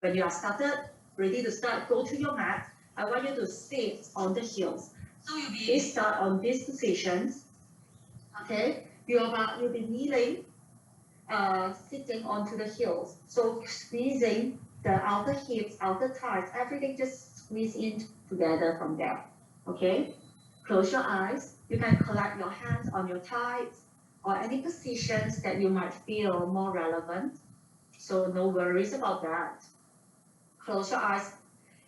When you are started, ready to start, go to your mat. I want you to sit on the heels. So you'll start on these positions. Okay, you'll be kneeling, sitting onto the heels. So squeezing the outer hips, outer thighs, everything just squeeze in together from there. Okay, close your eyes. You can collect your hands on your thighs or any positions that you might feel more relevant. So no worries about that. Close your eyes.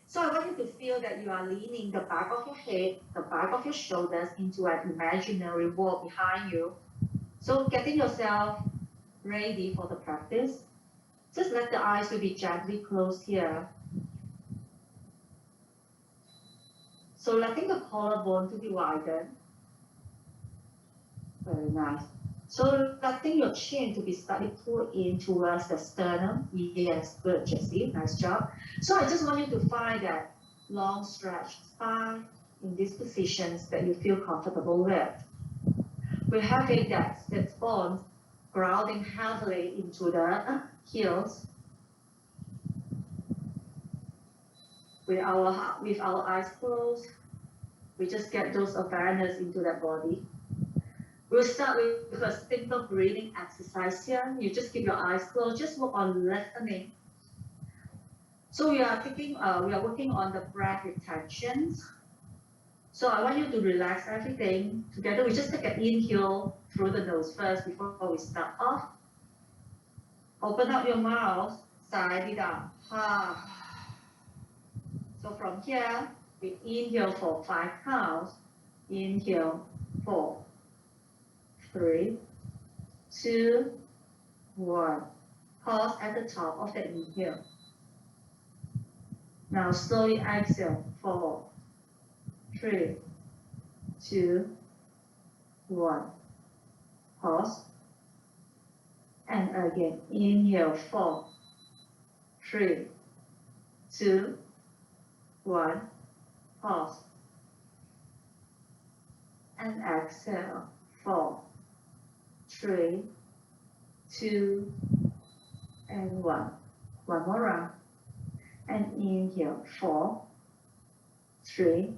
So I want you to feel that you are leaning the back of your head, the back of your shoulders into an imaginary wall behind you. So getting yourself ready for the practice. Just let the eyes will be gently closed here. So letting the collarbone to be widened. Very nice. So letting your chin to be slightly pulled in towards the sternum. Yes, good, Jessie, nice job. So I just want you to find that long stretched spine in these positions that you feel comfortable with. We're having that sit bones grounding heavily into the heels. With our eyes closed, we just get those awareness into that body. We'll start with a simple breathing exercise here. You just keep your eyes closed, just work on listening. So we are working on the breath retentions. So I want you to relax everything. Together, we just take an inhale through the nose first before we start off. Open up your mouth, sigh it out. So from here, we inhale for 5 counts. Inhale, 4, 3, 2, 1. Pause at the top of the inhale. Now slowly exhale, 4, 3, 2, 1. Pause. And again, inhale, 4, 3, 2, 1. Pause. And exhale, 4, 3, 2, and 1. One more round. And inhale, 4, 3,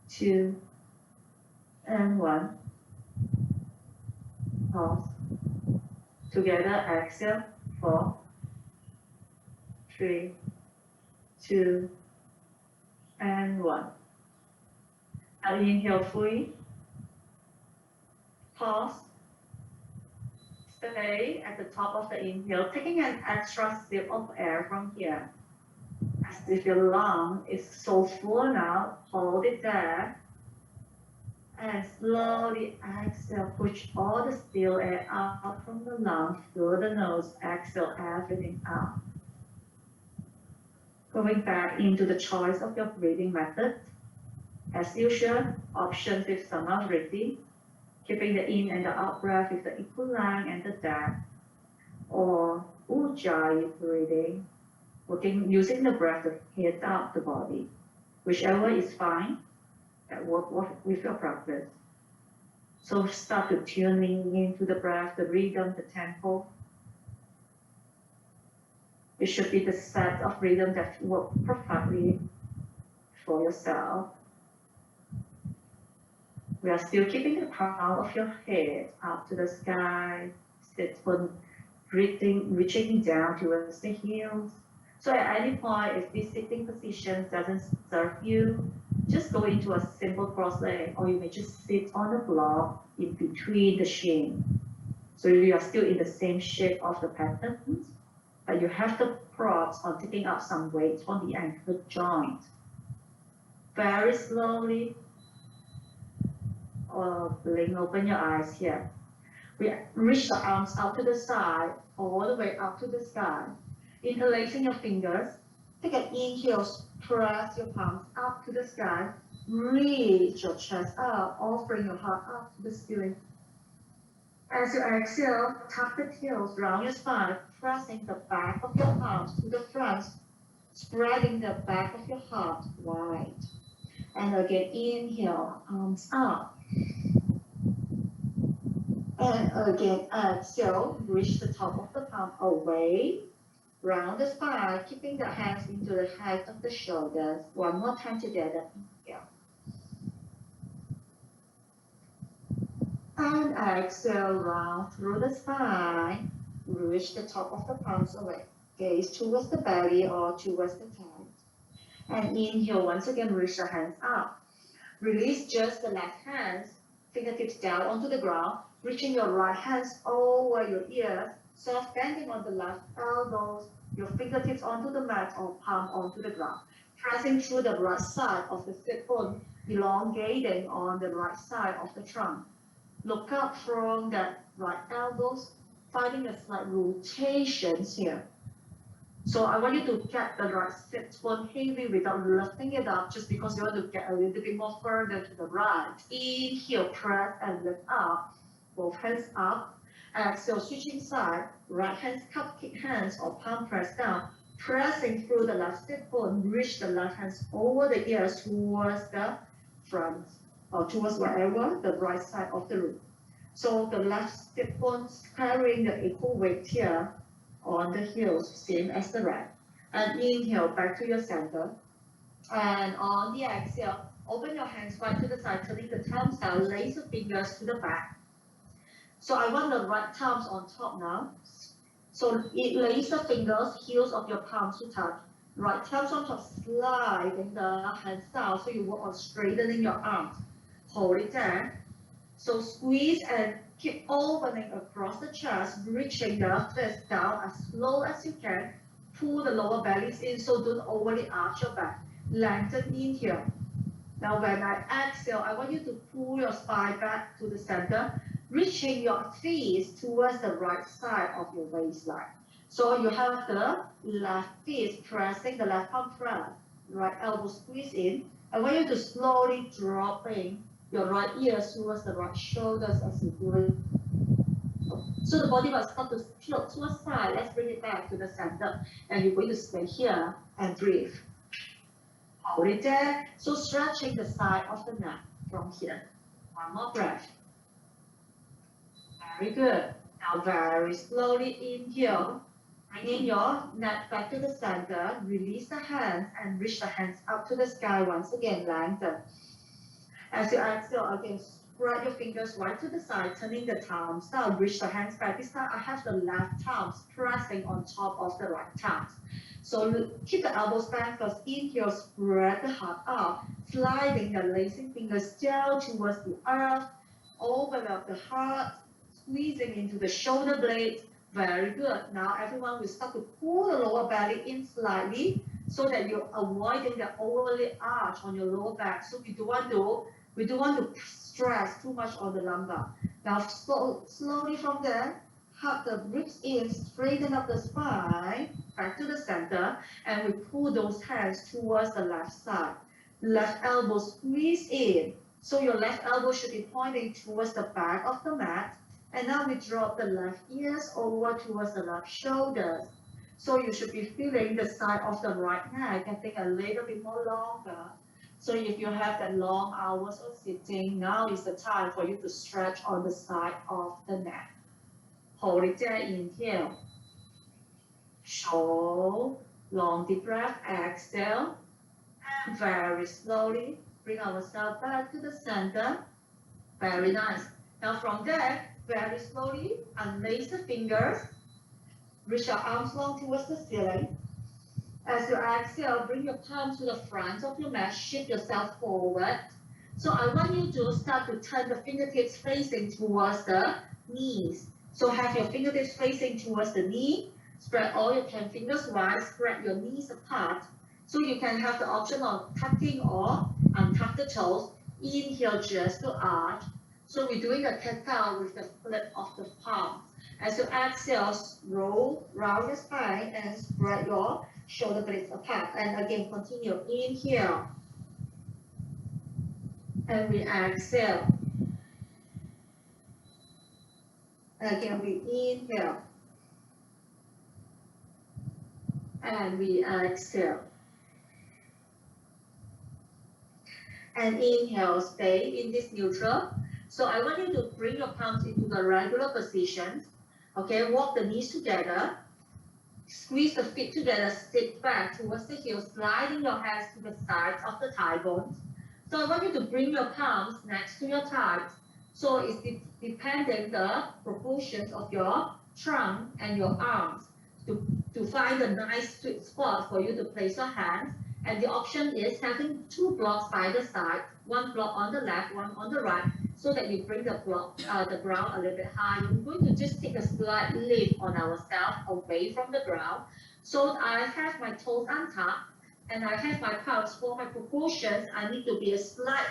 2, and 1. Pause. Together, exhale, 4, 3, 2, and 1. Now inhale fully. Pause. Stay at the top of the inhale, taking an extra sip of air from here. As if your lung is so full now, hold it there. And slowly exhale, push all the still air out from the lungs through the nose. Exhale everything out. Going back into the choice of your breathing method. As usual, options with summer breathing, keeping the in and the out breath with the equal length and the depth, or ujjayi breathing, using the breath to heat up the body. Whichever is fine, that work with your practice. So start to tuning into the breath, the rhythm, the tempo. It should be the set of rhythm that work perfectly for yourself. We are still keeping the crown of your head up to the sky, sit for breathing, reaching down towards the heels. So at any point, if this sitting position doesn't serve you, just go into a simple cross leg, or you may just sit on the block in between the shin. So you are still in the same shape of the patterns, but you have the props on taking up some weight on the ankle joint. Very slowly, or blink open your eyes here. We reach the arms out to the side, all the way up to the sky. Interlacing your fingers, take an inhale, press your palms up to the sky, reach your chest up, offering your heart up to the ceiling. As you exhale, tuck the heels round your spine, pressing the back of your palms to the front, spreading the back of your heart wide. And again, inhale, arms up. And again, exhale, reach the top of the palm away. round the spine, keeping the hands into the height of the shoulders. One more time together. Inhale. And exhale, round through the spine. Reach the top of the palms away. Gaze towards the belly or towards the thighs. And inhale, once again, reach the hands up. Release just the left hands, fingertips down onto the ground, reaching your right hands over your ears, soft bending on the left elbows, your fingertips onto the mat or palm onto the ground. Pressing through the right side of the sit bone, elongating on the right side of the trunk. Look up from the right elbows, finding a slight rotations here. So I want you to get the right sit bone heavy without lifting it up, just because you want to get a little bit more further to the right. Inhale, press and lift up, both hands up. Exhale, switching side, right hands, cupcake hands or palm press down, pressing through the left sit bone, reach the left hands over the ears towards the front, or towards wherever the right side of the room. So the left sit bone carrying the equal weight here on the heels, same as the right. And inhale, back to your center. And on the exhale, open your hands right to the side, turning the thumbs down, lace your fingers to the back. So I want the right thumbs on top now. So lace the fingers, heels of your palms to touch. Right thumbs on top, sliding the hands down, so you work on straightening your arms. Hold it there. So squeeze and keep opening across the chest, reaching the fist down as slow as you can. Pull the lower bellies in, so don't overly arch your back. Lengthen in here. Now when I exhale, I want you to pull your spine back to the center, reaching your feet towards the right side of your waistline. So you have the left fist pressing the left palm press, right elbow squeeze in. I want you to slowly dropping your right ears towards the right shoulders as you do it. So the body will start to tilt to the side. Let's bring it back to the center. And you're going to stay here and breathe. Hold it there. So stretching the side of the neck from here. One more breath. Very good. Now very slowly inhale. Bringing your neck back to the center. Release the hands and reach the hands up to the sky once again. Lengthen. As you exhale, again, spread your fingers right to the side, turning the thumbs down, reach the hands back. This time I have the left thumbs pressing on top of the right thumbs. So keep the elbows back first. Inhale, spread the heart out, sliding the lacing fingers down towards the earth. Open up the heart, squeezing into the shoulder blades. Very good. Now everyone will start to pull the lower belly in slightly, so that you're avoiding the overly arch on your lower back. So we don't want to stress too much on the lumbar. Now slowly from there, hug the ribs in, straighten up the spine, back to the center, and we pull those hands towards the left side. Left elbow squeeze in. So your left elbow should be pointing towards the back of the mat. And now we drop the left ears over towards the left shoulders. So you should be feeling the side of the right neck getting a little bit more longer. So if you have that long hours of sitting, now is the time for you to stretch on the side of the neck. Hold it there, inhale. Show, long deep breath, exhale. And very slowly, bring ourselves back to the center. Very nice. Now from there, very slowly, unlace the fingers. Reach your arms long towards the ceiling. As you exhale, bring your palms to the front of your mat, shift yourself forward. So I want you to start to turn the fingertips facing towards the knees. So have your fingertips facing towards the knee. Spread all your 10 fingers wide, spread your knees apart. So you can have the option of tucking or untuck the toes. Inhale just to arch. So we're doing a cat-cow with the flip of the palm. As you exhale, roll round your spine and spread your shoulder blades apart. And again, continue. Inhale. And we exhale. Again, we inhale. And we exhale. And inhale, stay in this neutral. So I want you to bring your palms into the regular position. Okay, walk the knees together. Squeeze the feet together, sit back towards the heels, sliding your hands to the sides of the thigh bones. So I want you to bring your palms next to your thighs. So it's depending the proportions of your trunk and your arms to find a nice sweet spot for you to place your hands. And the option is having 2 blocks by the side, 1 block on the left, 1 on the right, so that you bring the ground a little bit high. We're going to just take a slight lift on ourselves away from the ground. So I have my toes untucked and I have my palms. For my proportions, I need to be a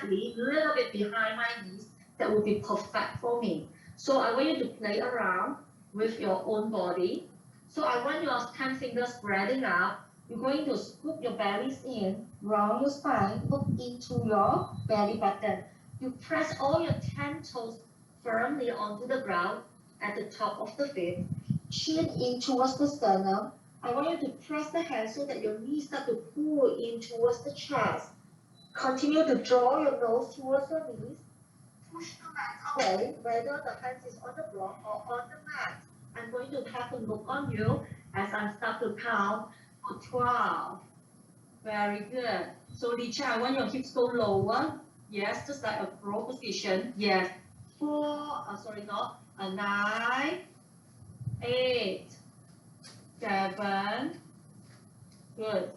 little bit behind my knees. That would be perfect for me. So I want you to play around with your own body. So I want your 10 fingers spreading out. You're going to scoop your bellies in, round your spine, look into your belly button. You press all your 10 toes firmly onto the ground at the top of the feet. Chin in towards the sternum. I want you to press the hands so that your knees start to pull in towards the chest. Continue to draw your nose towards your knees. Push the mat away, whether the hands is on the block or on the mat. I'm going to have a look on you as I start to count for 12. Very good. So Licha, I want your hips go lower. Yes, just like a crow position. Yes. 9, 8, 7. Good.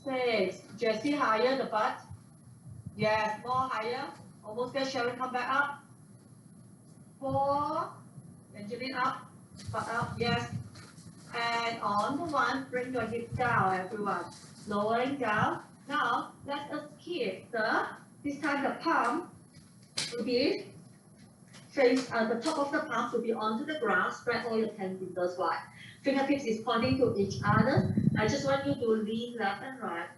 6. Jessie, higher the butt. Yes, more higher. Almost there. Sharon, come back up. 4. Angeline up. Butt up. Yes. And on the 1, bring your hips down, everyone. Lowering down. Now, let us keep this time the palm will be the top of the palm will be onto the ground. Spread all your 10 fingers wide. Fingertips is pointing to each other. I just want you to lean left and right.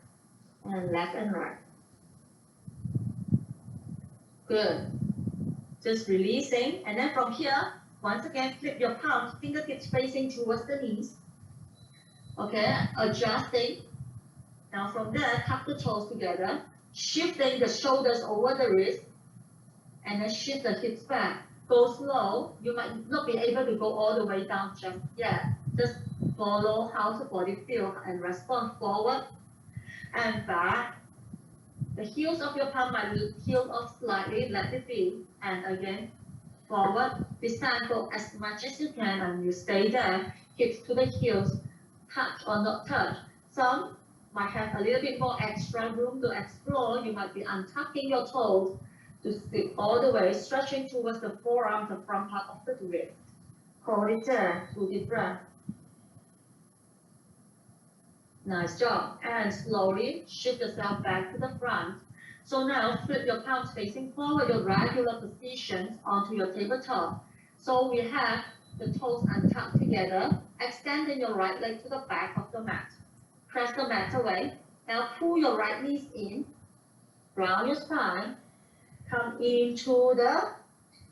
And left and right. Good. Just releasing. And then from here, once again, flip your palms, fingertips facing towards the knees. Okay, adjusting. Now from there, tuck the toes together, shifting the shoulders over the wrist, and then shift the hips back. Go slow. You might not be able to go all the way down just yet. Just follow how the body feels and respond forward and back. The heels of your palm might heel off slightly, let it be. And again, forward. This time go as much as you can and you stay there. Hips to the heels, touch or not touch. Some might have a little bit more extra room to explore. You might be untucking your toes to stick all the way, stretching towards the forearm, the front part of the wrist. Hold it there, 2 deep breaths. Nice job. And slowly shift yourself back to the front. So now flip your palms facing forward, your regular positions onto your tabletop. So we have the toes untucked together, extending your right leg to the back of the mat. Press the mat away. Now pull your right knees in, round your spine, come into the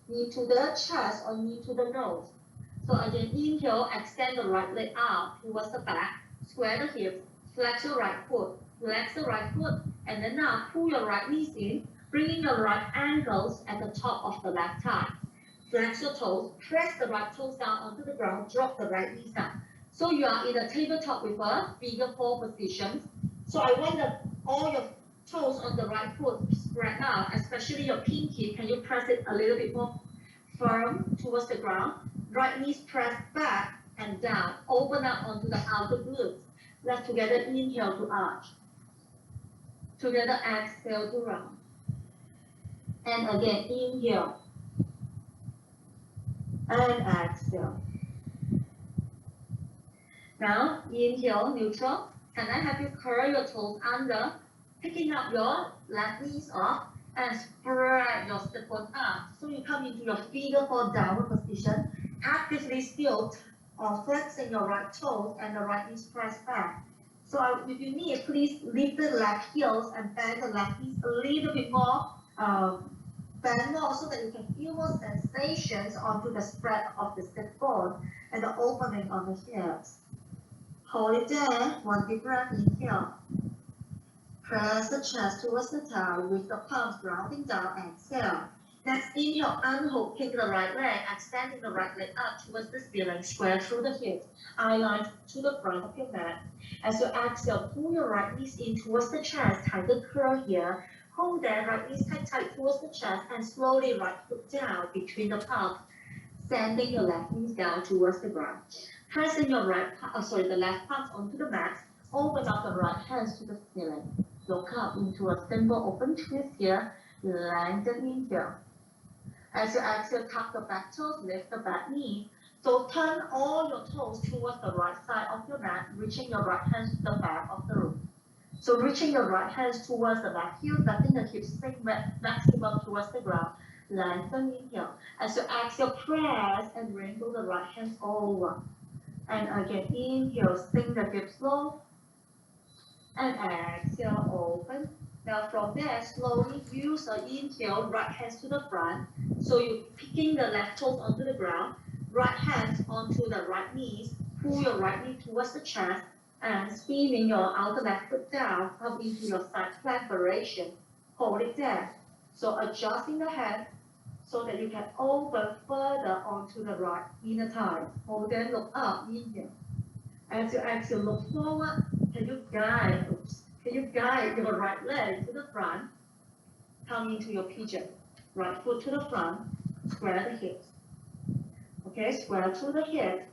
knee to the chest or knee to the nose. So again, inhale, extend the right leg out towards the back, square the hips, flex your right foot, and then now pull your right knees in, bringing your right ankles at the top of the left thigh. Flex your toes, press the right toes down onto the ground, drop the right knees down. So you are in a tabletop with a figure 4 position. So I want all your toes on the right foot spread out, especially your pinky. Can you press it a little bit more firm towards the ground? Right knees press back and down. Open up onto the outer glutes. Let's together inhale to arch. Together exhale to round. And again, inhale. And exhale. Now, inhale, neutral. Can I have you curl your toes under, picking up your left knees off, and spread your step on up. So you come into your figure 4 downward position, actively still flexing your right toes and the right knees press back. So if you need, please lift the left heels and bend the left knees a little bit more, bend more so that you can feel more sensations onto the spread of the step bone and the opening of the hips. Hold it there, 1 deep breath, inhale. Press the chest towards the thigh with the palms grounding down, exhale. Next, inhale, unhook, kick the right leg, extending the right leg up towards the ceiling, square through the hips, eye line to the front of your mat. As you exhale, pull your right knees in towards the chest, tighten curl here. Hold there, right knees tight towards the chest, and slowly right foot down between the palms, sending your left knees down towards the ground. Pressing your the left palms onto the mat. Open up the right hands to the ceiling. Look up into a simple open twist here. Lengthen inhale. As you exhale, tuck the back toes, lift the back knee. So turn all your toes towards the right side of your mat, reaching your right hands to the back of the room. So reaching your right hands towards the left heel, letting the hips sink maximum towards the ground. Lengthen inhale. As you exhale, press and wrinkle the right hands over. And again, inhale, sink the hips low. And exhale, open. Now from there, slowly use an inhale, right hands to the front. So you're picking the left toes onto the ground, right hands onto the right knees, pull your right knee towards the chest, and spinning your outer left foot down, come into your side plank variation. Hold it there. So adjusting the head so that you can open further onto the right inner thigh. Hold then look up, inhale. As you exhale, look forward. Can you guide your right leg to the front? Come into your pigeon. Right foot to the front. Square the hips. Okay, square through the head.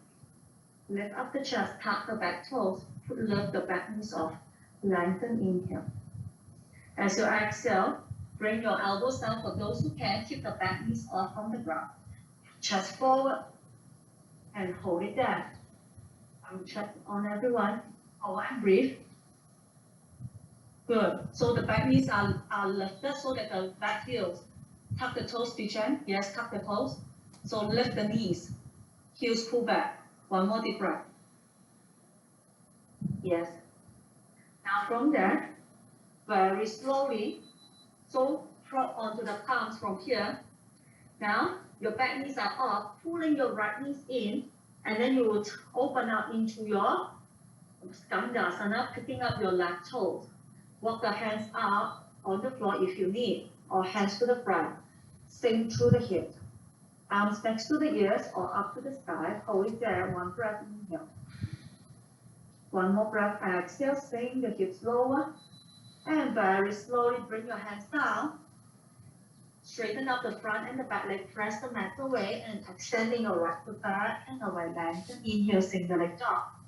Lift up the chest, tuck the back toes. Lift the back knees off. Lengthen inhale. As you exhale, bring your elbows down for those who can. Keep the back knees off from the ground. Chest forward and hold it there. I'm check on everyone. Hold and breathe. Good. So the back knees are lifted so that the back heels. Tuck the toes, pigeon. Yes, tuck the toes. So lift the knees. Heels pull back. One more deep breath. Yes. Now from there, very slowly, so drop onto the palms from here. Now your back knees are up, pulling your right knees in, and then you would open up into your Skandasana, picking up your left toes. Walk the hands up on the floor if you need, or hands to the front. Sink through the hips. Arms next to the ears or up to the sky. Hold it there. One breath, inhale. One more breath, exhale. Sink the hips lower. And very slowly bring your hands down. Straighten up the front and the back leg. Press the mat away and extending your right foot back and away. Lengthen. Inhale, sink the leg up.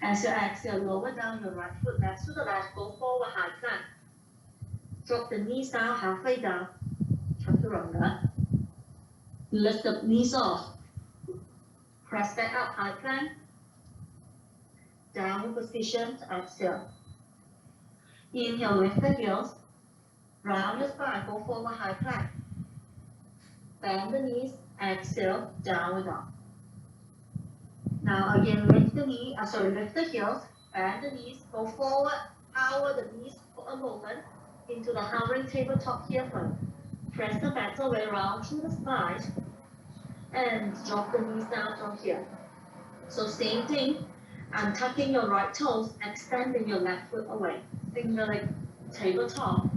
As you exhale, lower down your right foot next to the left. Go forward, high plank. Drop the knees down, halfway down. Chaturanga. Lift the knees off. Press back up, high plank. Down position, exhale. Inhale, lift the heels. Round your spine, go forward, high plank. Bend the knees, exhale, downward dog. Now again, lift the heels, bend the knees, go forward, power the knees for a moment into the hovering tabletop here first. Press the mat away round through the spine and drop the knees down from here. So same thing, tucking your right toes, extending your left foot away. Finger like tabletop,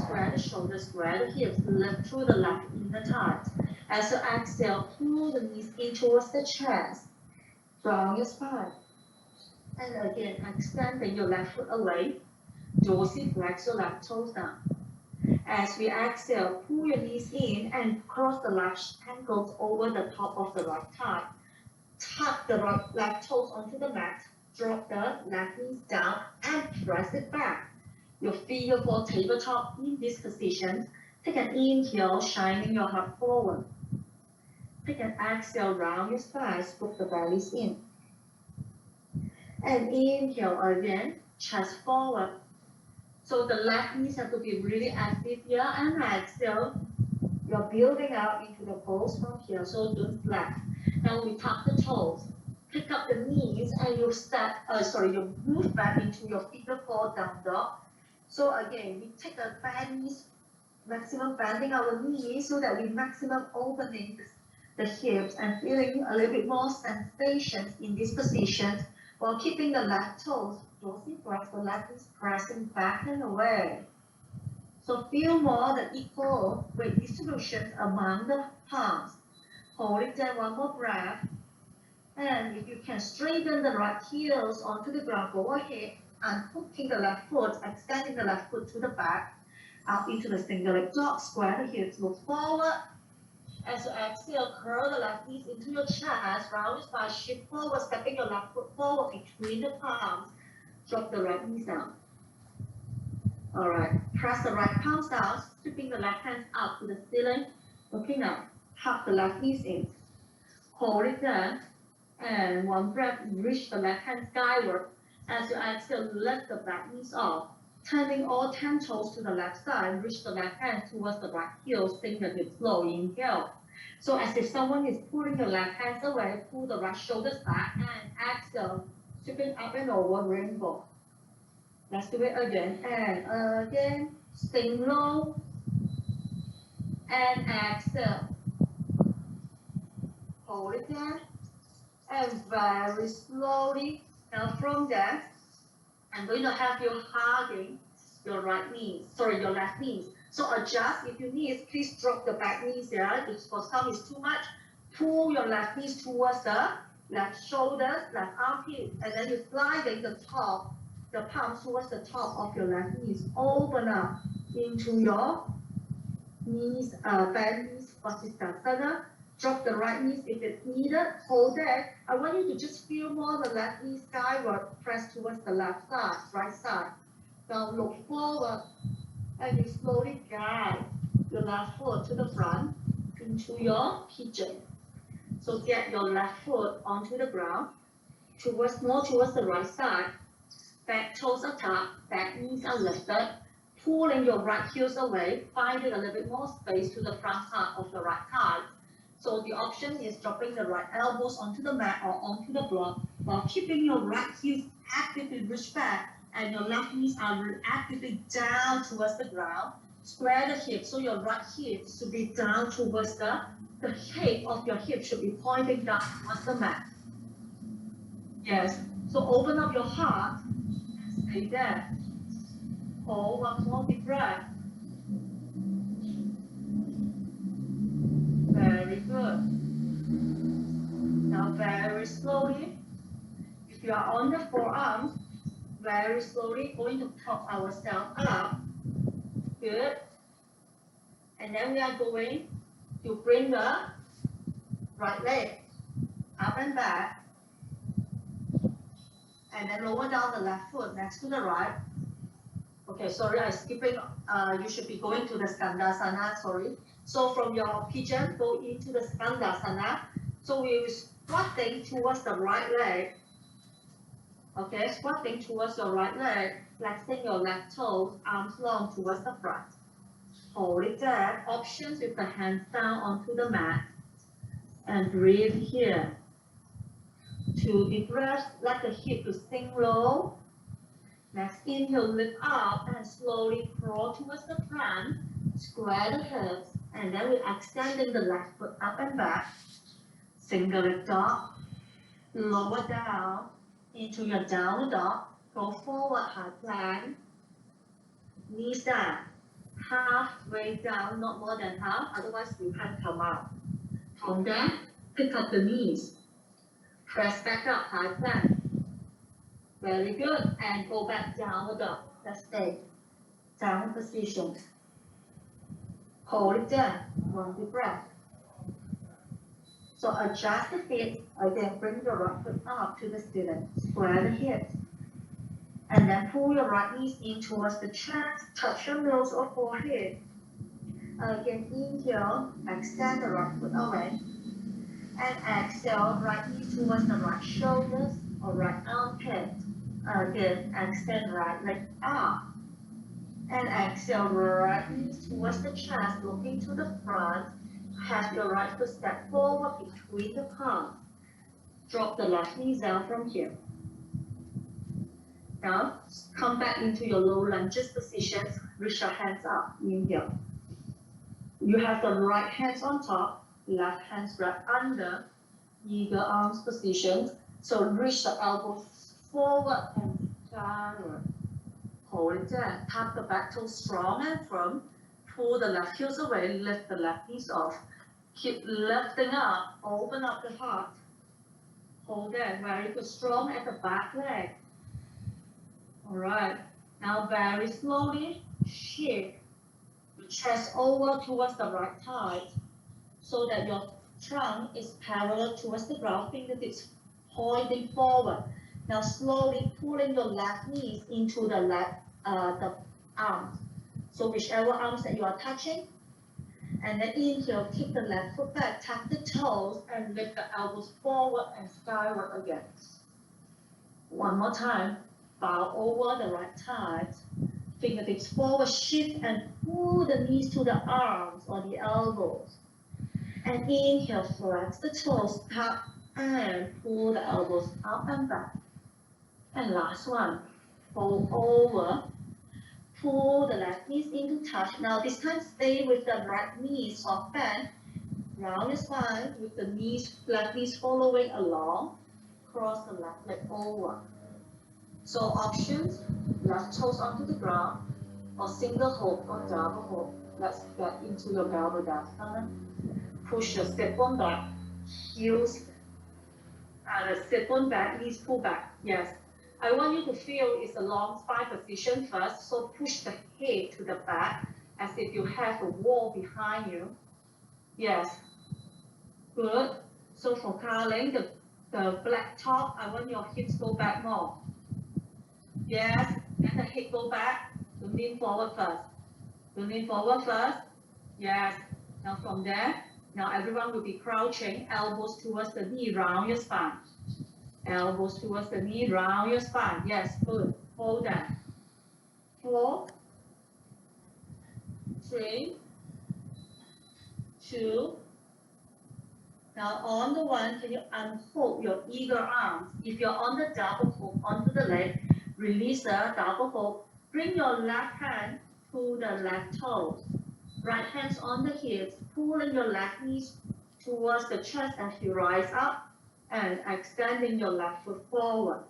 square the shoulders, square the hips, lift through the left inner thighs. As you exhale, pull the knees in towards the chest. Round your spine. And again, extending your left foot away. Dorsiflex your left toes down. As we exhale, pull your knees in and cross the left ankles over the top of the right thigh. Tuck the left toes onto the mat. Drop the left knees down and press it back. Your feet will go tabletop in this position. Take an inhale, shining your heart forward. Take an exhale, round your spine, scoop the bellies in. And inhale again, chest forward. So the left knees have to be really active here, and exhale. You're building out into the pose from here, so don't slack. Now we tuck the toes, pick up the knees, and you you move back into your figure four down dog. So again, we take the bend knees, maximum bending our knees so that we maximum opening the hips and feeling a little bit more sensations in this position while keeping the left toes dorsiflex, the left is pressing back and away. So feel more the equal weight distribution among the palms. Hold it there, one more breath. And if you can straighten the right heels onto the ground, go ahead and hooking the left foot, extending the left foot to the back, up into the single leg dog, square the hips, move forward. As you exhale, curl the left knees into your chest, round your spine, shift forward, stepping your left foot forward between the palms, drop the right knees down. All right, press the right palms down, stripping the left hands up to the ceiling, looking up, tuck the left knees in, hold it there, and one breath, reach the left hand skyward. As you exhale, lift the back knees off, turning all 10 toes to the left side, reach the left hand towards the right heel, sink the hips low, inhale. So as if someone is pulling the left hands away, pull the right shoulders back, and exhale, sweeping up and over, rainbow. Let's do it again, and again, sink low, and exhale. Hold it there, and very slowly, now from there, I'm going to have you hugging your left knees. So adjust if you need, please drop the back knees there. If for some is too much, pull your left knees towards the left shoulders, left armpit, and then you sliding the palms towards the top of your left knees. Open up into your knees, bend knees, Vasisthasana. Drop the right knees if it's needed. Hold there. I want you to just feel more the left knee skyward, press towards the left side, right side. Now look forward, and you slowly guide your left foot to the front into your pigeon. So get your left foot onto the ground, more towards the right side. Back toes are tucked, back knees are lifted, pulling your right heels away, finding a little bit more space to the front part of the right thigh. So the option is dropping the right elbows onto the mat or onto the block while keeping your right heels actively reached back and your left knees are actively down towards the ground. Square the hips, so your right hip should be down towards the shape of your hip should be pointing down towards the mat. Yes, so open up your heart and stay there. Hold one more deep breath. Very good. Now very slowly, if you are on the forearms, very slowly going to prop ourselves up. Good. And then we are going to bring the right leg up and back. And then lower down the left foot next to the right. Okay, sorry, I'm skipping. You should be going to the Skandasana, sorry. So from your pigeon, go into the Skandasana. So we're squatting towards the right leg. Okay, squatting towards your right leg, flexing your left toes, arms long towards the front. Hold it there. Options with the hands down onto the mat. And breathe here. 2 deep breaths, let the hip to sink low. Next inhale, lift up and slowly crawl towards the front. Square the hips, and then we're extending the left foot up and back. Single leg dog. Lower down into your downward dog. Go forward, high plank. Knees down. Halfway down, not more than half, otherwise you can't come out. From there, pick up the knees. Press back up, high plank. Very good. And go back downward dog. Let's stay. Down position. Hold it there. 1 deep breath. So adjust the feet. Again, bring your right foot up to the ceiling. Square the hips. And then pull your right knees in towards the chest. Touch your nose or forehead. Again, inhale. Extend the right foot away. And exhale, right knee towards the right shoulders or right armpit. Again, extend right leg up. And exhale, right knees towards the chest, looking to the front. Have your right foot step forward between the palms. Drop the left knee down from here. Now, come back into your low lunges position. Reach your hands up. Inhale. You have the right hands on top, left hands wrapped under. Eagle arms position. So reach the elbows forward and downward. hold it there, tap the back toe strong and firm, pull the left heels away, lift the left knees off, keep lifting up, open up the heart, hold there, very good, strong at the back leg. All right, now very slowly shift your chest over towards the right side so that your trunk is parallel towards the ground, fingertips pointing forward. Now slowly pulling your left knees into the left the arms. So whichever arms that you are touching. And then inhale, kick the left foot back, tap the toes, and lift the elbows forward and skyward again. One more time. Bow over the right side. Fingertips forward, shift and pull the knees to the arms or the elbows. And inhale, flex the toes, tap and pull the elbows up and back. And last one, fold over, pull the left knees into touch. Now this time stay with the right knee soft bend, round your spine with the knees, left knees following along, cross the left leg over. So options, left toes onto the ground, or single hold or double hold. Let's get into your Galvadasana. Push your sit bone back, heels, the sit bone back, knees pull back. Yes. I want you to feel it's a long spine position first, so push the head to the back as if you have a wall behind you. Yes. Good. So for Carling, the black top, I want your hips go back more. Yes. Let the head go back. To lean forward first. To lean forward first. Yes. Now from there, now everyone will be crouching, elbows towards the knee, round your spine. Elbows towards the knee, round your spine. Yes, good. Hold that. 4, 3, 2. Now on the one, can you unhold your eagle arms? If you're on the double hold onto the leg, release the double hold. Bring your left hand to the left toes. Right hands on the hips, pulling your left knees towards the chest as you rise up and extending your left foot forward.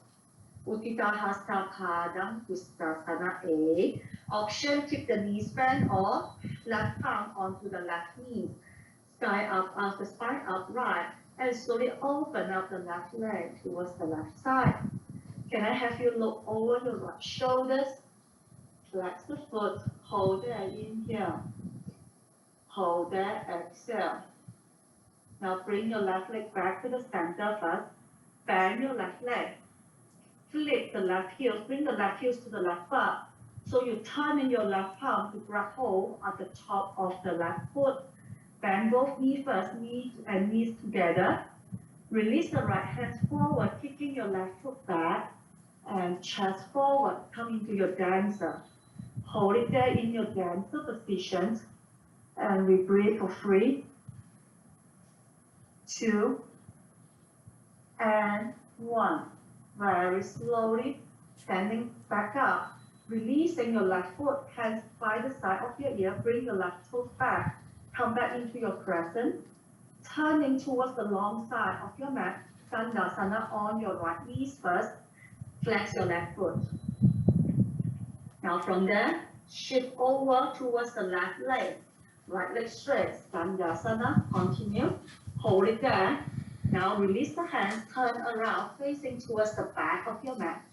Uttita Hasta Padam Kustasana A. Option, keep the knees bent or left palm onto the left knee. Sky up after spine upright and slowly open up the left leg towards the left side. Can I have you look over your right shoulders? Flex the foot, hold there, inhale. Hold there, exhale. Now bring your left leg back to the center first. Bend your left leg. Flip the left heel, bring the left heels to the left foot. So you turn in your left palm to grab hold at the top of the left foot. Bend both knees first, knees and knees together. Release the right hands forward, kicking your left foot back and chest forward, come into your dancer. Hold it there in your dancer position. And we breathe for 3, 2, and 1. Very slowly, standing back up, releasing your left foot, hands by the side of your ear, bring your left toes back, come back into your crescent, turning towards the long side of your mat, Sandasana on your right knees first, flex your left foot. Now from there, shift over towards the left leg. Right leg straight, Sandasana, continue, hold it there. Now release the hands, turn around, facing towards the back of your mat,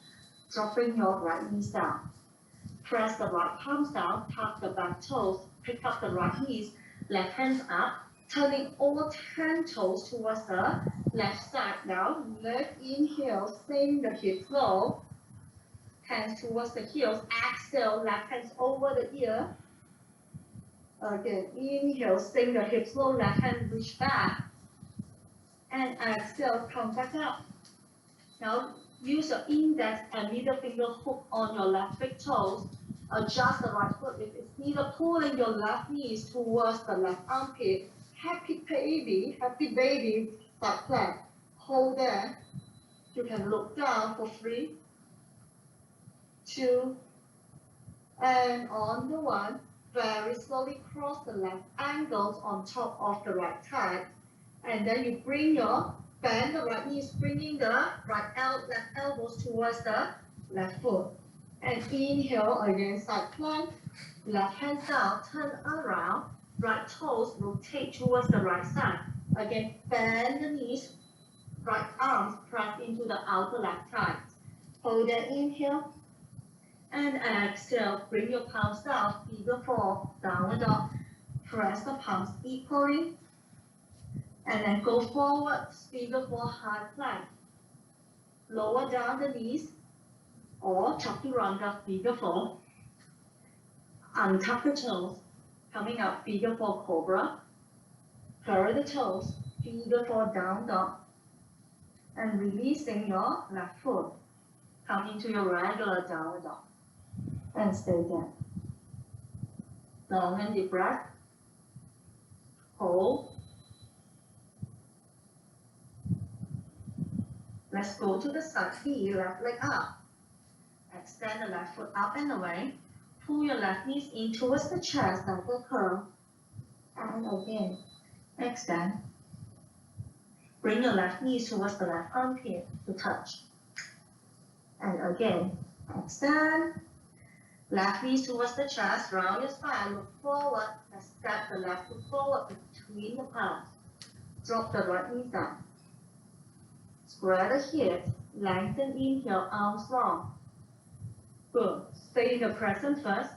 dropping your right knees down. Press the right palms down, tap the back toes, pick up the right knees, left hands up, turning all 10 toes towards the left side. Now, left inhale, sink the hips low, hands towards the heels, exhale, left hands over the ear. Again, inhale, sink the hips low, left hand reach back. And exhale, come back up. Now, use your index and middle finger hook on your left big toes. Adjust the right foot if it's needed, pulling your left knees towards the left armpit. Happy baby, back plank. Hold there. You can look down for 3, 2, and on the 1. Very slowly cross the left ankles on top of the right thigh. And then you bend the right knees, bringing the left elbows towards the left foot. And inhale again, side plank. Left hand down, turn around. Right toes rotate towards the right side. Again, bend the knees. Right arms press into the outer left thigh. Hold the inhale. And exhale, bring your palms down, figure 4, downward dog. Press the palms equally. And then go forward, figure 4, high plank. Lower down the knees or chaturanga, figure 4. Untuck the toes, coming up, figure 4, cobra. Curl the toes, figure 4, down dog. And releasing your left foot. Come into your regular downward dog. And stay there. Long and deep breath. Hold. Let's go to the side heel, left leg up. Extend the left foot up and away. Pull your left knees in towards the chest, like a curl. And again, extend. Bring your left knee towards the left armpit to touch. And again, extend. Left knee towards the chest, round your spine, look forward, and step the left foot forward between the palms. Drop the right knee down. Square the hips, lengthen inhale, arms long. Good. Stay in the present first.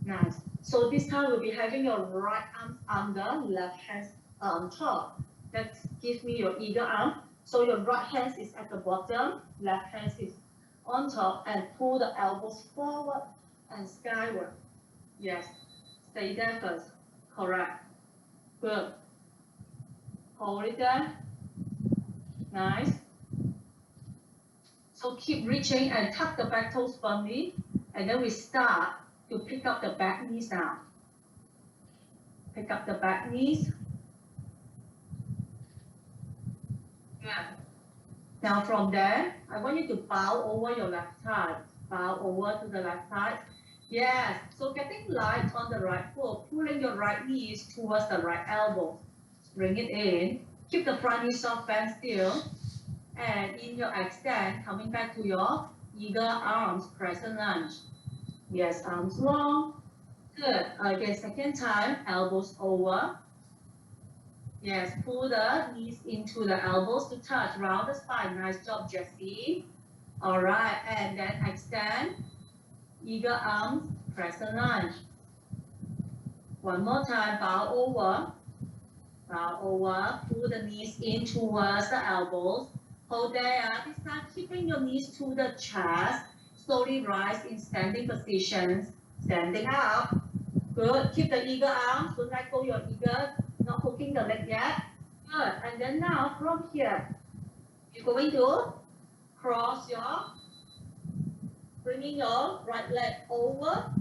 Nice. So this time we'll be having your right arm under, left hand on top. That gives me your eagle arm. So your right hand is at the bottom, left hand is on top, and pull the elbows forward and skyward. Yes. Stay there first. Correct. Good. Hold it there. Nice. So keep reaching and tuck the back toes firmly, and then we start to pick up the back knees now. Pick up the back knees. Yeah. Now from there, I want you to bow over your left thigh. Bow over to the left thigh. Yes. So getting light on the right foot, pulling your right knees towards the right elbow. Bring it in. Keep the front knee soft, bend still. And in your extend, coming back to your eagle arms, crescent lunge. Yes, arms long. Good. Again, second time, elbows over. Yes, pull the knees into the elbows to touch, round the spine. Nice job, Jessie. All right, and then extend, eagle arms, crescent lunge. One more time, bow over. Bow over, pull the knees in towards the elbows. Hold there. This time, keeping your knees to the chest. Slowly rise in standing positions. Standing up. Good. Keep the eagle arms. Don't let go your eagle. Not hooking the leg yet. Good. And then now, from here, you're going to cross your, bringing your right leg over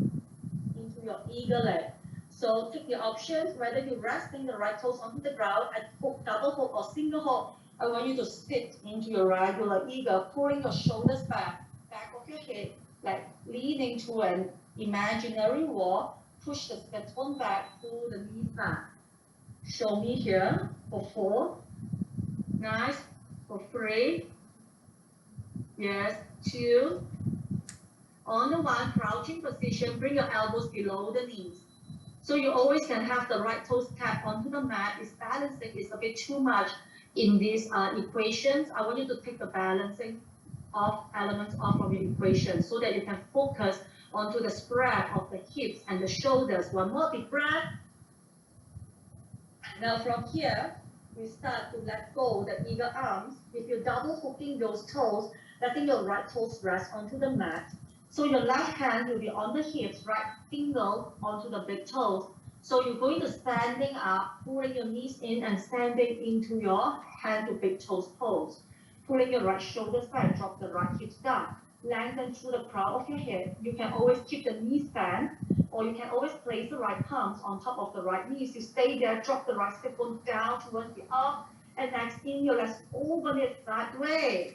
into your eagle leg. So take your options, whether you're resting the right toes onto the ground and hook, double hook or single hook. I want you to sit into your regular eagle, pulling your shoulders back of your head, like leaning to an imaginary wall. Push the spine back, pull the knees back. Show me here for 4. Nice. For 3. Yes. 2. On the 1, crouching position, bring your elbows below the knees. So you always can have the right toes tap onto the mat. It's balancing is a bit too much in these equations. I want you to take the balancing of elements off from your equation so that you can focus onto the spread of the hips and the shoulders. One more deep breath. Now from here, we start to let go the eagle arms. If you're double hooking those toes, letting your right toes rest onto the mat. So your left hand will be on the hips, right finger onto the big toes. So you're going to standing up, pulling your knees in and standing into your hand to big toes pose. Pulling your right shoulders back, drop the right hips down. Lengthen through the crown of your head. You can always keep the knees bent, or you can always place the right palms on top of the right knees. You stay there, drop the right step bone down towards the up, and next inhale, let's open it sideways.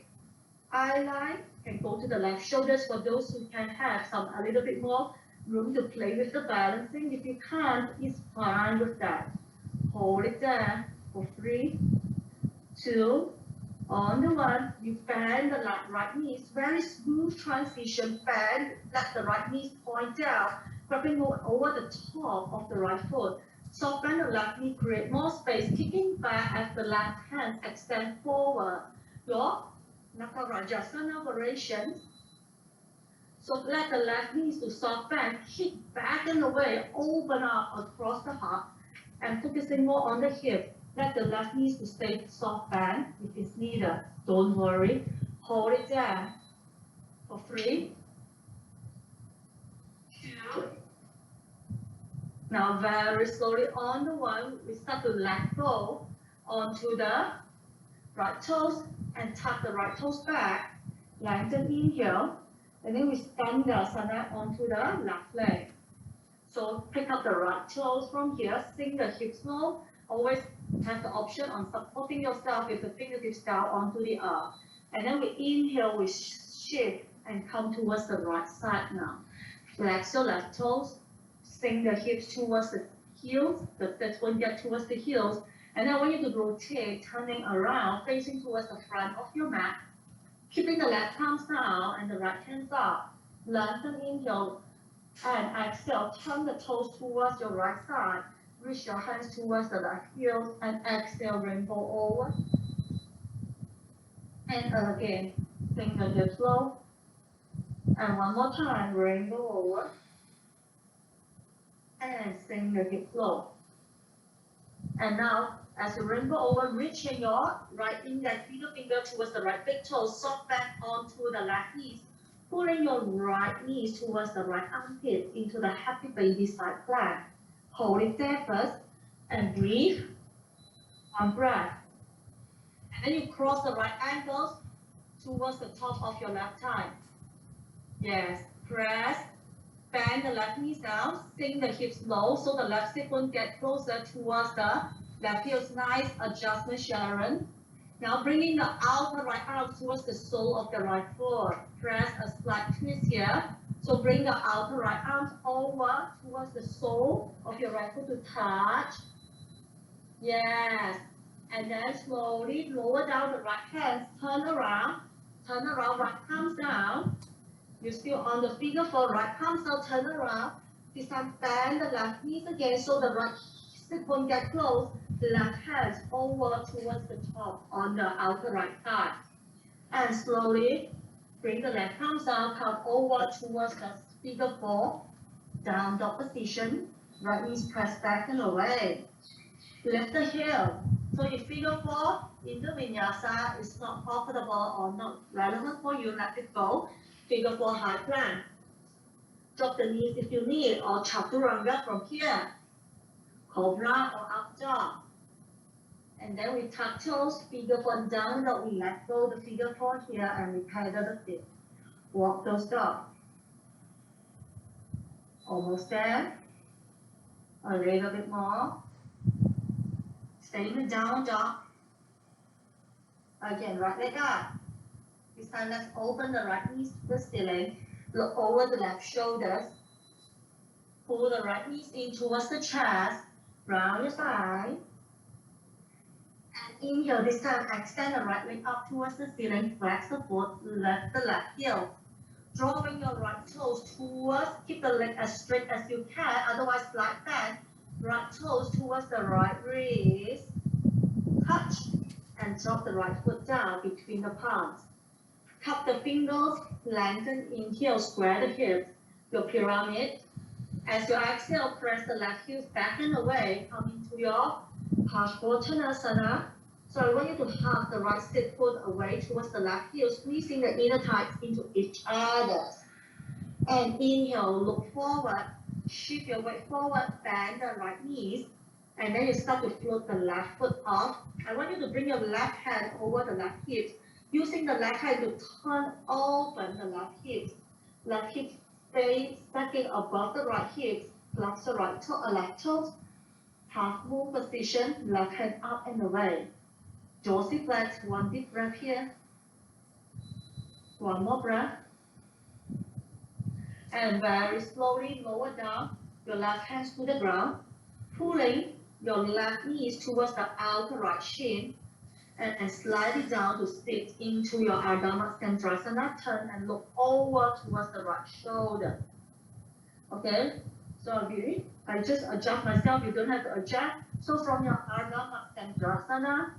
Eye line can go to the left shoulders for those who can have a little bit more room to play with the balancing. If you can't, it's fine with that. Hold it there for 3, 2, On the one, you bend the right knees, very smooth transition, bend, let the right knees point down, grabbing over the top of the right foot. Soften the left knee, create more space, kicking back as the left hand extend forward. Your Nagarajasana variation. So let the left knees to soften, kick back and away, open up across the heart, and focusing more on the hip. Let the left knees to stay soft bend if it's needed. Don't worry. Hold it down for 3, 2. Now very slowly on the one, we start to let go onto the right toes and tuck the right toes back. Lengthen inhale. And then we stand the asana onto the left leg. So pick up the right toes from here, sink the hips low. Always have the option on supporting yourself with the fingertips down onto the earth. And then we inhale, we shift and come towards the right side now. Flex your left toes, sink the hips towards the heels, the third one get towards the heels. And then I want you to rotate, turning around, facing towards the front of your mat. Keeping the left palms down and the right hands up. Lengthen inhale and exhale. Turn the toes towards your right side. Reach your hands towards the left heels and exhale, rainbow over. And again, sink the hips low. And one more time, rainbow over. And sink the hips low. And now, as you rainbow over, reaching your right index finger towards the right big toe, soft bend onto the left knees, pulling your right knees towards the right armpit into the happy baby side plank. Hold it there first and breathe. One breath. And then you cross the right ankles towards the top of your left thigh. Yes, press. Bend the left knees down, sink the hips low so the left hip won't get closer towards the left heels. Nice adjustment, Sharon. Now bringing the outer right arm towards the sole of the right foot. Press a slight twist here. So bring the outer right arms over towards the sole of your right foot to touch. Yes. And then slowly lower down the right hands, turn around, right palms down. You're still on the figure 4, right palms down, turn around. This time bend the left knees again so the right hip won't get close. Left hands over towards the top on the outer right thigh. And slowly bring the left palms down, come over towards the figure 4. Down dog position. Right knees press back and away. Lift the heel. So if figure 4 in the vinyasa is not comfortable or not relevant for you, let it go. Figure 4 high plank. Drop the knees if you need, or chaturanga from here. Cobra or up dog. And then we tuck toes, figure 4 down dog. We let go the figure 4 here and we pedal the feet. Walk those dogs. Almost there. A little bit more. Stay in the down dog. Again, right leg up. This time, let's open the right knees to the ceiling. Look over the left shoulders. Pull the right knees in towards the chest. Round your spine. And inhale. This time, extend the right leg up towards the ceiling. Flex the foot. Lift the left heel. Drawing your right toes towards. Keep the leg as straight as you can. Otherwise, slight bend. Right toes towards the right wrist. Touch. And drop the right foot down between the palms. Cup the fingers, lengthen inhale, square the hips, your pyramid. As you exhale, press the left heels back and away, come into your Paschimottanasana. So I want you to hug the right sit foot away towards the left heel, squeezing the inner thighs into each other. And inhale, look forward, shift your weight forward, bend the right knees, and then you start to float the left foot off. I want you to bring your left hand over the left hip, using the left hand to turn open the left hip. Left hip stay stacking above the right hip. Flex the right toe, left toes. Half moon position, left hand up and away. Dorsiflex, one deep breath here. One more breath. And very slowly lower down your left hands to the ground, pulling your left knees towards the outer right shin. and slide it down to sit into your Ardha Matsyendrasana. Turn and look over towards the right shoulder. Okay, so I just adjust myself, you don't have to adjust. So from your Ardha Matsyendrasana,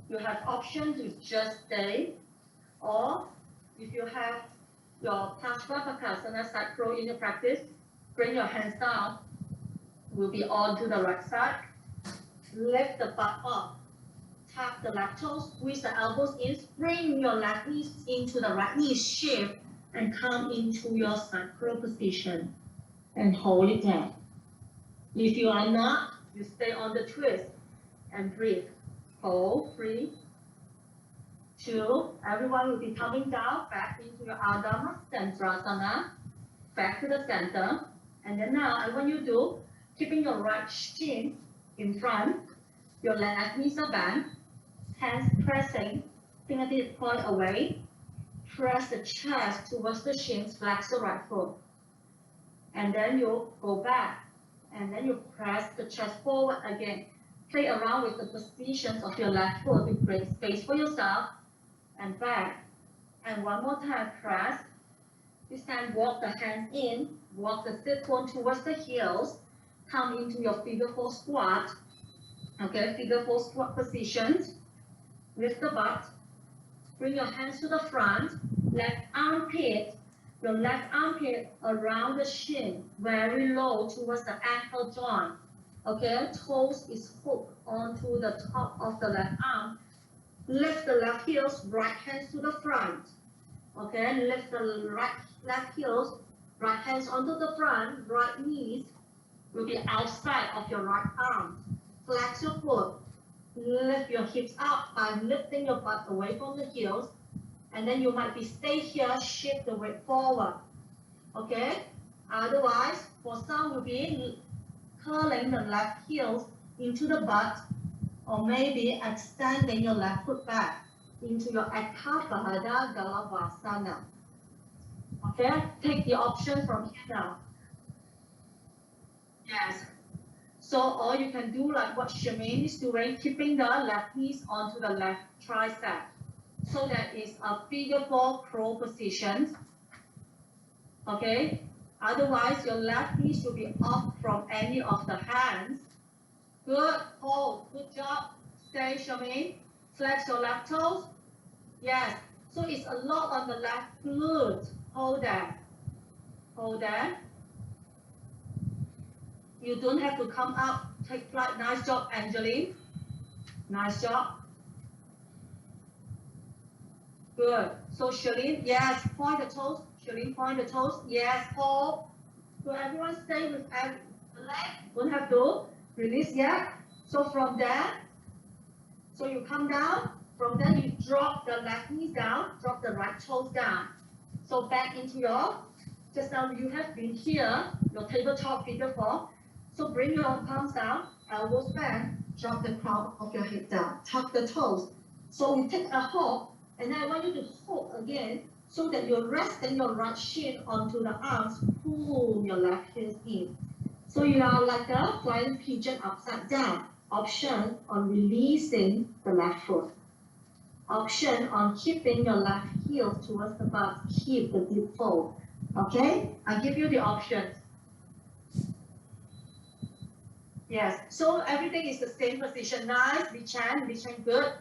you have option to just stay, or if you have your Parshva side crow in your practice, bring your hands down, will be on to the right side. Lift the butt up, tap the left toes, squeeze the elbows in, bring your left knees into the right knee shift, and come into your side crow position, and hold it there. If you are not, you stay on the twist, and breathe. Hold, 3, 2, everyone will be coming down, back into your Ardha Matsyendrasana, back to the center, and then now I want you to, keeping your right shin in front, your left knees are bent, hands pressing, fingertips point away, press the chest towards the shins, flex the right foot, and then you go back, and then you press the chest forward again. Play around with the positions of your left foot to create space for yourself, and back, and one more time, press. This time walk the hands in, walk the sit bone towards the heels, come into your figure 4 squat. Okay, figure 4 squat positions. Lift the butt, bring your hands to the front, left armpit, your left armpit around the shin, very low towards the ankle joint. Okay, toes is hooked onto the top of the left arm. Lift the left heels, right hands to the front. Okay, lift the left heels, right hands onto the front, right knees will be outside of your right arm. Flex your foot, lift your hips up by lifting your butt away from the heels, and then you might be stay here, shift the weight forward. Okay, otherwise, for some will be curling the left heels into the butt, or maybe extending your left foot back into your Ekabada Galavasana. Okay, take the option from here now. Yes. So, or you can do like what Shemaine is doing, keeping the left knees onto the left tricep. So that is a figure 4 crow position. Okay. Otherwise, your left knee should be off from any of the hands. Good. Hold. Good job. Stay, Shemaine. Flex your left toes. Yes. So it's a lot on the left glute. Hold that. Hold that. You don't have to come up. Take flight. Nice job, Angeline. Nice job. Good. So Shalene, yes, point the toes. Shalene, point the toes. Yes, hold. So everyone stay with the leg. Don't have to release yet. So from there, so you come down. From there, you drop the left knees down, drop the right toes down. So back into your, just now you have been here, your tabletop figure 4. So bring your palms down, elbows back, drop the crown of your head down, tuck the toes. So we take a hold, and then I want you to hold again, so that you're resting your right shin onto the arms, pull your left heel in. So you are like a flying pigeon upside down. Option on releasing the left foot. Option on keeping your left heel towards the butt. Keep the deep fold. Okay? I give you the options. Yes. So everything is the same position. Nice. Lichan, good.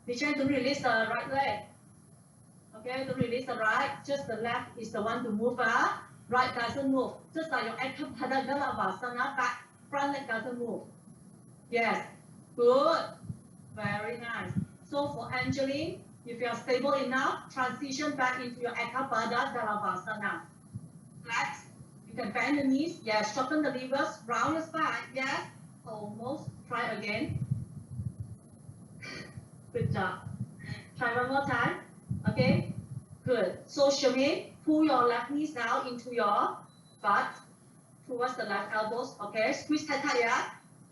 Lichan, don't release the right leg. Okay, don't release the right. Just the left is the one to move. Right doesn't move. Just like your Ekabada Galavasana, back, front leg doesn't move. Yes. Good. Very nice. So for Angeline, if you are stable enough, transition back into your Ekabada Galavasana. Flex. You can bend the knees. Yes. Shorten the levers. Round your spine. Yes. Almost. Try again. Good job. Try one more time. Okay. Good. So Shemaine, pull your left knees down into your butt towards the left elbows. Okay. Squeeze tight.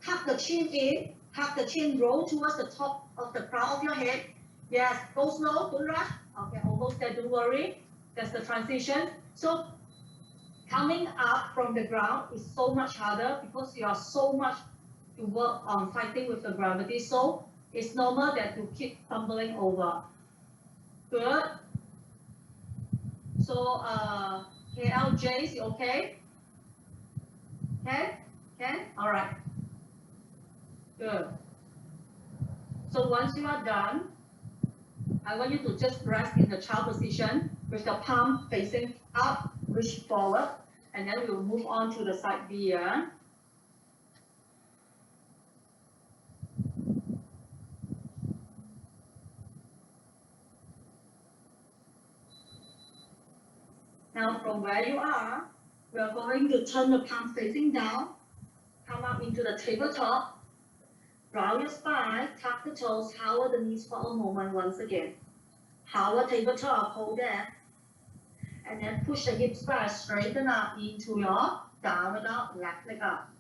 Tuck the chin in. Tuck the chin. Roll towards the top of the crown of your head. Yes. Go slow. Don't rush. Okay. Almost there. Don't worry. That's the transition. So coming up from the ground is so much harder because you are so much to work on fighting with the gravity. So It's normal that you keep tumbling over. Good. So KLJ, is it okay? Can? All right. Good. So once you are done, I want you to just rest in the child position with the palm facing up, reach forward, and then we'll move on to the side B. Now from where you are, we are going to turn the palm facing down, come up into the tabletop, round your spine, tuck the toes, hover the knees for a moment once again. Hover tabletop, hold there, and then push the hips back, straighten up into your downward dog, left leg up.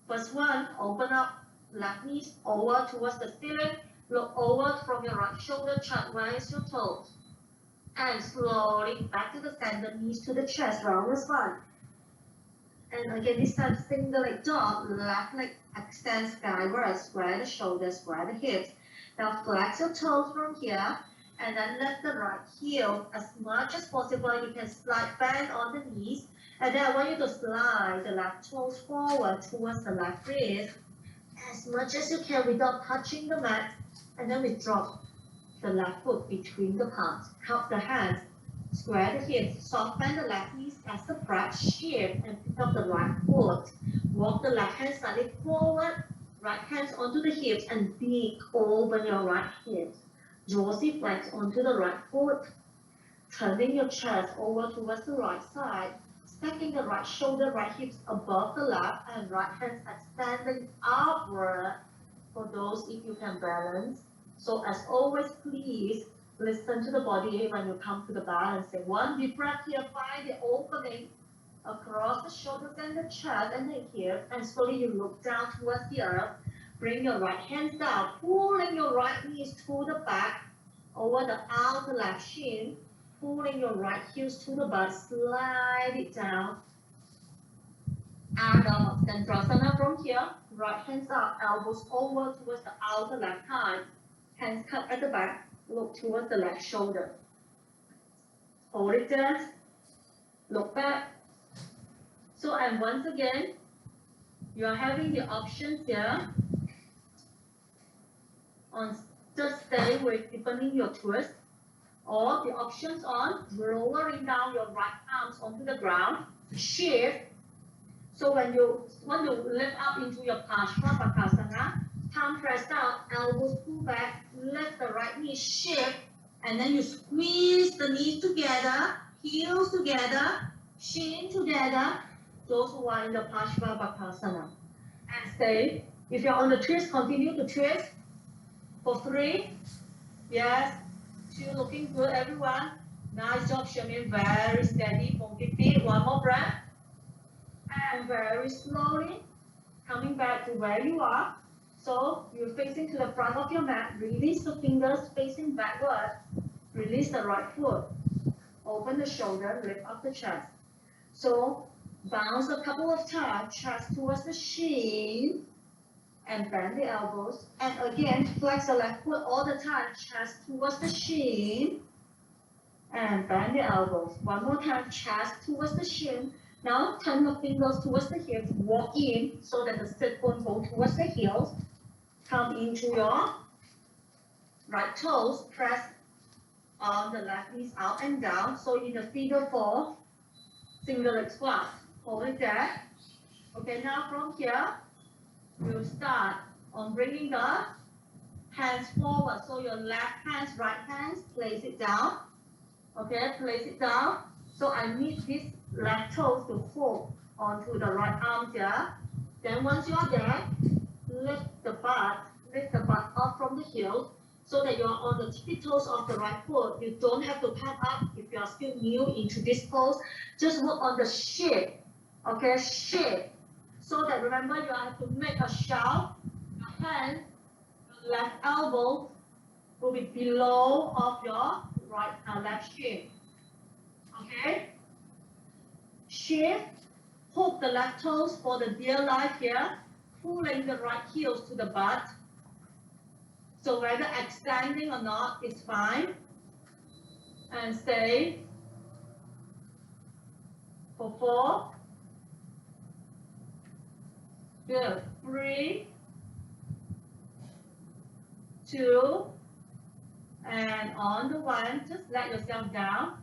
First one, open up, left knees over towards the ceiling, look over from your right shoulder, raise your toes. And slowly back to the center, knees to the chest, round the spine. And again, this time, single leg dog, left leg extend skyward, square the shoulders, square the hips. Now flex your toes from here, and then lift the right heel as much as possible. You can slide bend on the knees, and then I want you to slide the left toes forward towards the left wrist as much as you can without touching the mat, and then we drop the left foot between the palms, cup the hands, square the hips, soften the left knees as the press, shift and pick up the right foot. Walk the left hand slightly forward, right hands onto the hips and big open your right hips. Dorsal flex onto the right foot, turning your chest over towards the right side, stacking the right shoulder, right hips above the left, and right hands extending upward for those if you can balance. So as always, please listen to the body when you come to the balancing. One deep breath here, find the opening across the shoulders and the chest and the hips, and slowly you look down towards the earth. Bring your right hands down, pulling your right knees to the back, over the outer left shin, pulling your right heels to the butt, slide it down. Ardha Matsyendrasana from here, right hands up, elbows over towards the outer left thigh, hands cupped at the back, look towards the left shoulder. Hold it there, look back. So, and once again, you are having the options here on just stay with deepening your twist, or the options on lowering down your right arms onto the ground, shift. So when you want to lift up into your Paschimottanasana, palm press down, elbows pull back, lift the right knee, shift, and then you squeeze the knees together, heels together, shin together. Those who are in the Paschimottanasana. And stay. If you're on the twist, continue to twist for 3. Yes. 2, looking good, everyone. Nice job, Shamin. Very steady, funky feet. One more breath. And very slowly coming back to where you are. So you're facing to the front of your mat. Release the fingers facing backward. Release the right foot. Open the shoulder, lift up the chest. So bounce a couple of times, chest towards the shin, and bend the elbows. And again, flex the left foot all the time, chest towards the shin, and bend the elbows. One more time, chest towards the shin. Now turn the fingers towards the hips, walk in so that the sit bone go towards the heels. Come into your right toes, press on the left knees out and down. So in the figure 4, single leg squat. Hold it there. Okay, now from here, we'll start on bringing the hands forward. So your left hands, right hands, place it down. Okay, place it down. So I need this left toes to hold onto the right arm here. Then once you are there, lift the butt up from the heels so that you're on the tippy toes of the right foot. You don't have to pump up if you're still new into this pose. Just work on the shape. Okay, shape. So that remember you have to make a shout. Your hand, your left elbow will be below of your left shin. Okay? Shift, hook the left toes for the dear life here, pulling the right heels to the butt. So So whether extending or not is fine. And stay for 4. Good. 3, 2, and on the 1, just let yourself down.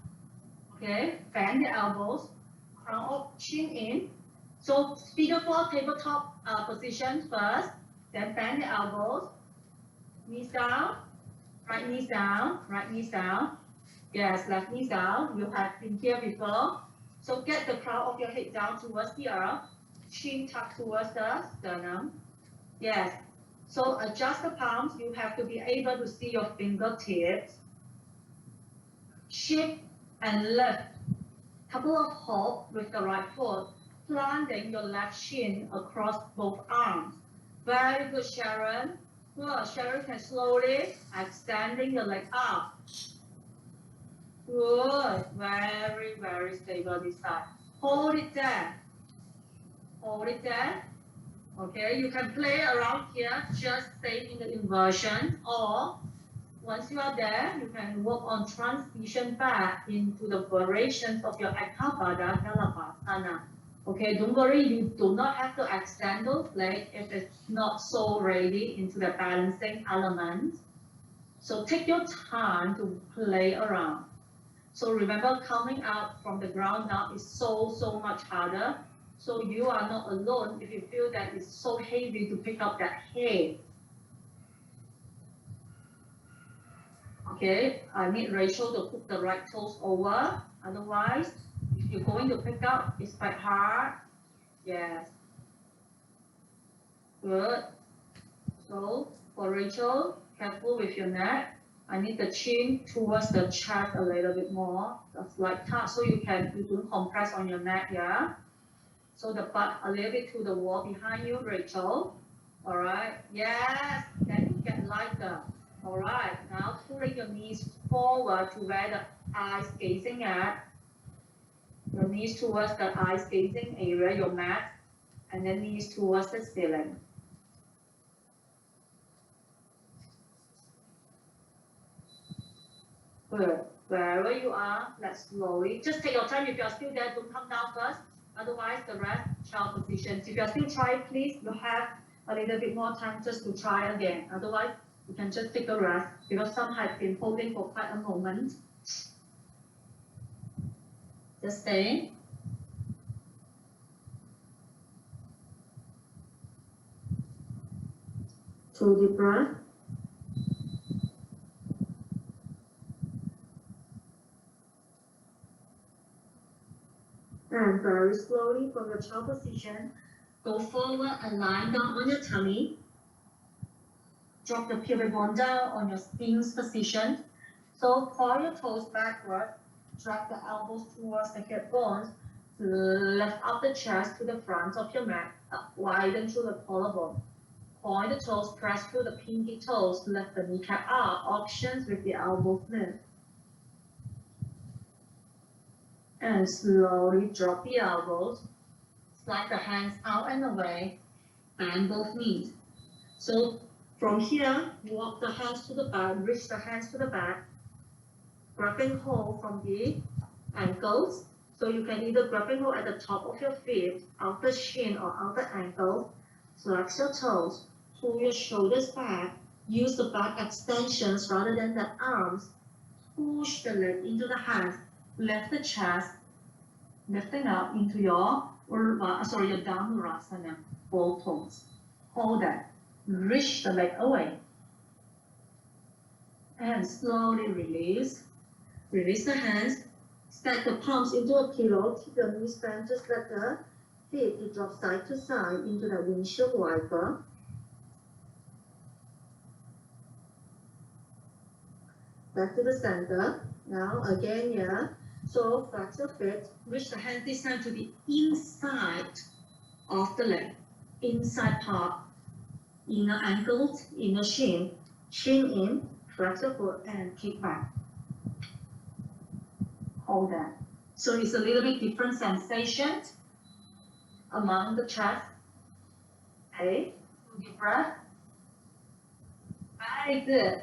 Okay, bend the elbows, crown up, chin in. So figure 4 tabletop position first, then bend the elbows, knees down, right knees down, right knees down. Yes, left knees down. You have been here before. So get the crown of your head down towards the earth, chin tucked towards the sternum. Yes. So adjust the palms. You have to be able to see your fingertips. Shift and lift. Couple of hops with the right foot, planting your left shin across both arms. Very good, Sharon. Good. Sharon can slowly extending the leg up. Good. Very, very stable this side. Hold it there. Hold it there. Okay, you can play around here, just stay in the inversion, or once you are there, you can work on transition back into the variations of your Akhabada Kalapasana. Okay, don't worry, you do not have to extend those legs if it's not so ready into the balancing element. So take your time to play around. So remember, coming out from the ground now is so much harder. So you are not alone if you feel that it's so heavy to pick up that head. Okay, I need Rachel to put the right toes over. Otherwise, if you're going to pick up, it's quite hard. Yes. Good. So for Rachel, careful with your neck. I need the chin towards the chest a little bit more. That's like that, so you don't compress on your neck, yeah? So the butt a little bit to the wall behind you, Rachel. All right. Yes. Then you get lighter. All right. Now pulling your knees forward to where the eyes gazing at. Your knees towards the eyes gazing area, your mat, and then knees towards the ceiling. Good. Wherever you are, let's slowly. Just take your time. If you're still there, don't come down first. Otherwise, the rest, child positions. If you're still trying, please, you have a little bit more time just to try again. Otherwise, you can just take a rest because some have been holding for quite a moment. Just stay. Two deep breath. And very slowly from your child position, go forward and lie down on your tummy. Drop the pubic bone down on your stings position. So point your toes backward, drag the elbows towards the hip bones, lift up the chest to the front of your mat, widen through the collarbone. Point the toes, press through the pinky toes, lift the kneecap up, options with the elbow flip. And slowly drop the elbows, slide the hands out and away, bend both knees. So from here, walk the hands to the back, reach the hands to the back, grabbing hold from the ankles. So you can either grabbing hold at the top of your feet, outer shin or outer ankle, flex your toes, pull your shoulders back, use the back extensions rather than the arms, push the leg into the hands, lift the chest, lifting up into your Dhamurasana, both toes. Hold that. Reach the leg away. And slowly release. Release the hands. Stack the palms into a pillow. Keep your knees bent. Just let the feet to drop side to side into the windshield wiper. Back to the center. Now again here. So flex your feet. Reach the hand this time to the inside of the leg. Inside part. Inner ankles, inner shin. Shin in. Flex your foot and kick back. Hold that. So it's a little bit different sensation among the chest. Okay, deep breath. Very good.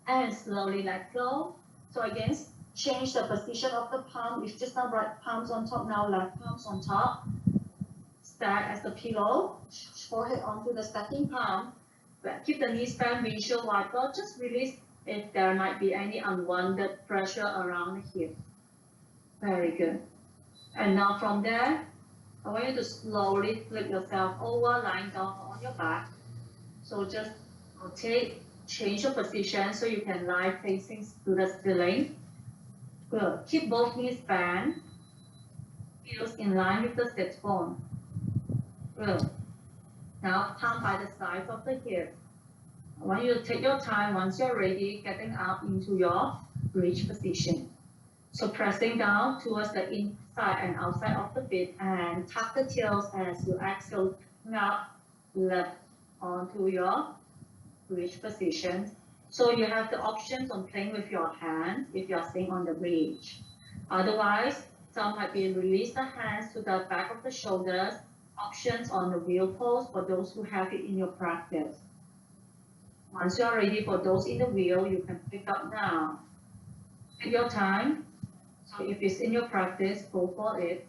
And slowly let go. So again, change the position of the palm. If just now right palms on top, now left palms on top. Stack as the pillow. Forehead onto the stacking palm. Keep the knees bent, windshield wiper. Just release if there might be any unwanted pressure around the hip. Very good. And now from there, I want you to slowly flip yourself over, lying down on your back. So just rotate, change your position so you can lie facing to the ceiling. Good. Keep both knees bent, heels in line with the sit bone. Good. Now palm by the sides of the hip. I want you to take your time once you're ready, getting up into your bridge position. So pressing down towards the inside and outside of the feet and tuck the heels as you exhale up, left onto your bridge position. So you have the options on playing with your hands if you're staying on the bridge. Otherwise, some might be release the hands to the back of the shoulders, options on the wheel pose for those who have it in your practice. Once you are ready for those in the wheel, you can pick up now. Take your time. So if it's in your practice, go for it.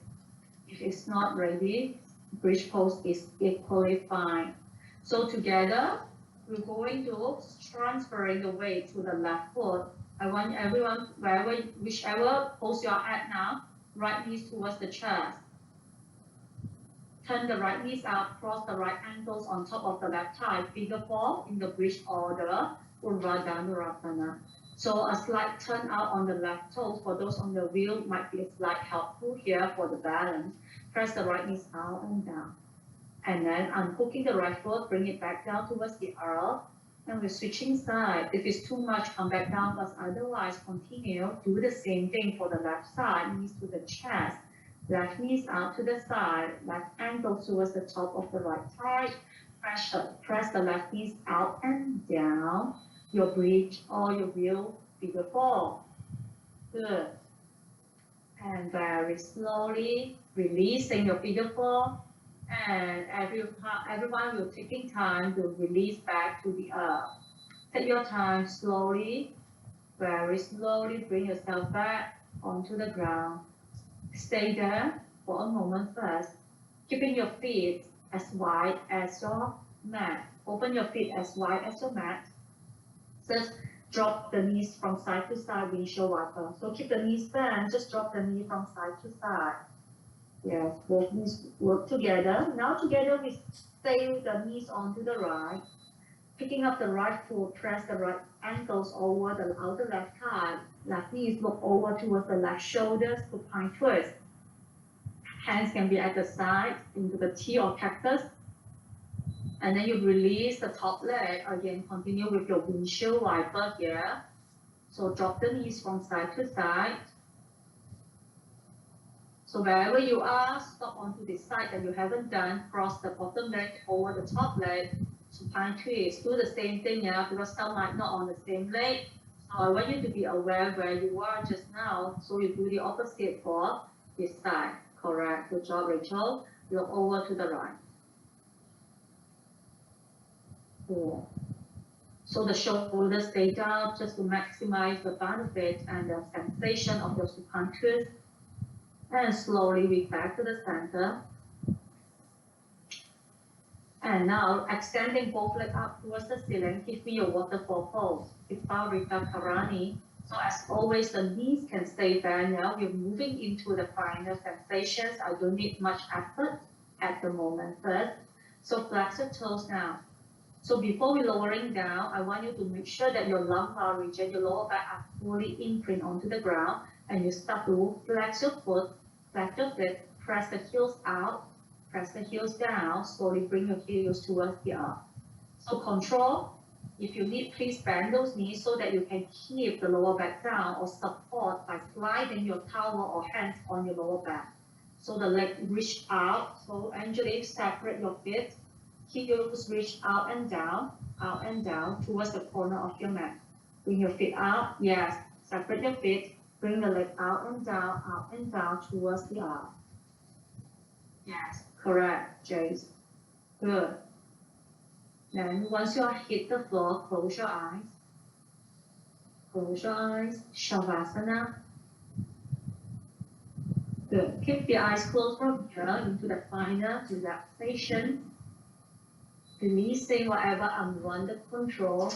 If it's not ready, bridge pose is equally fine. So together, we're going to transferring the weight to the left foot. I want everyone, whichever pose you're at now, right knees towards the chest. Turn the right knees out, cross the right ankles on top of the left thigh, figure four in the bridge order, Urdhva Dhanurasana. So a slight turn out on the left toes for those on the wheel might be a slight helpful here for the balance. Press the right knees out and down. And then unhooking the right foot, bring it back down towards the earth. And we're switching side. If it's too much, come back down, but otherwise continue. Do the same thing for the left side, knees to the chest. Left knees out to the side, left ankle towards the top of the right thigh. Press the left knees out and down. Your bridge or your wheel figure four. Good. And very slowly releasing your figure four. And everyone will taking time to release back to the earth. Take your time slowly, very slowly bring yourself back onto the ground. Stay there for a moment first, keeping your feet as wide as your mat. Open your feet as wide as your mat. Just drop the knees from side to side, windshield wiper. So keep the knees bent, just drop the knee from side to side. Yes, both knees work together. Now together we stay the knees onto the right. Picking up the right foot, press the right ankles over the outer left thigh. Left knees look over towards the left shoulders to pine twist. Hands can be at the side into the T or cactus. And then you release the top leg. Again, continue with your windshield wiper here. So drop the knees from side to side. So wherever you are, stop onto the side that you haven't done. Cross the bottom leg over the top leg. Supine twist. Do the same thing, yeah, because some might not on the same leg. So I want you to be aware where you are just now. So you do the opposite for this side. Correct. Good job, Rachel. Look over to the right. Cool. So the shoulders stay down just to maximize the benefit and the sensation of your supine twist. And slowly we back to the center. And now extending both legs up towards the ceiling. Give me your waterfall pose. Viparita Karani. So as always, the knees can stay bent. Now we're moving into the final sensations. I don't need much effort at the moment first. So flex your toes now. So before we lowering down, I want you to make sure that your lumbar region, your lower back are fully imprint onto the ground. And you start to flex your foot, flex your feet, press the heels out, press the heels down, slowly bring your heels towards the earth. So control, if you need, please bend those knees so that you can keep the lower back down or support by sliding your towel or hands on your lower back. So the leg reach out, so Angelique, separate your feet, heels reach out and down towards the corner of your mat. Bring your feet out, yes, separate your feet, bring the leg out and down towards the earth. Yes, correct, Jace. Good. Then once you hit the floor, close your eyes. Close your eyes. Shavasana. Good. Keep the eyes closed from here into the final relaxation. Releasing whatever unwanted control.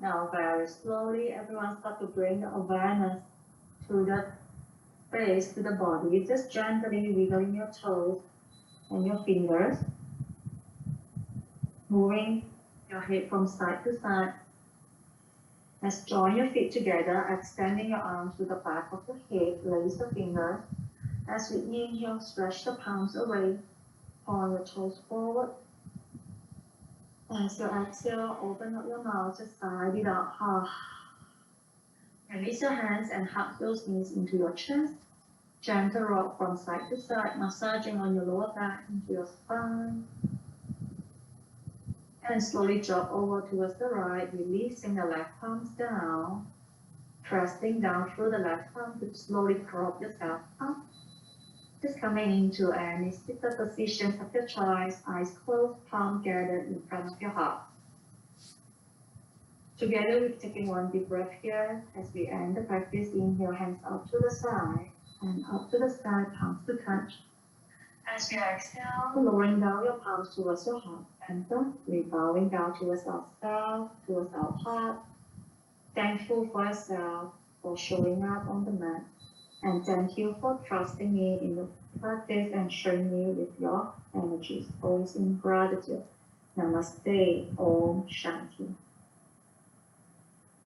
Now very slowly, everyone start to bring the awareness to the face, to the body. Just gently wiggling your toes and your fingers. Moving your head from side to side. Let's join your feet together, extending your arms to the back of the head. Raise the fingers. As we inhale, stretch the palms away. Point your toes forward. As you exhale, open up your mouth, just sigh it out. Release your hands and hug those knees into your chest. Gentle rock from side to side, massaging on your lower back into your spine. And slowly drop over towards the right, releasing the left palms down. Pressing down through the left palm to slowly drop yourself up. Just coming into any seated position of your choice, eyes closed, palm gathered in front of your heart. Together, we're taking one deep breath here as we end the practice. Inhale, hands up to the side and up to the sky, palms to touch. As we exhale, lowering down your palms towards your heart center, we're bowing down towards ourselves, towards our heart. Thankful for yourself for showing up on the mat. And thank you for trusting me in the practice and sharing me with your energies. Always in gratitude. Namaste. Om Shanti.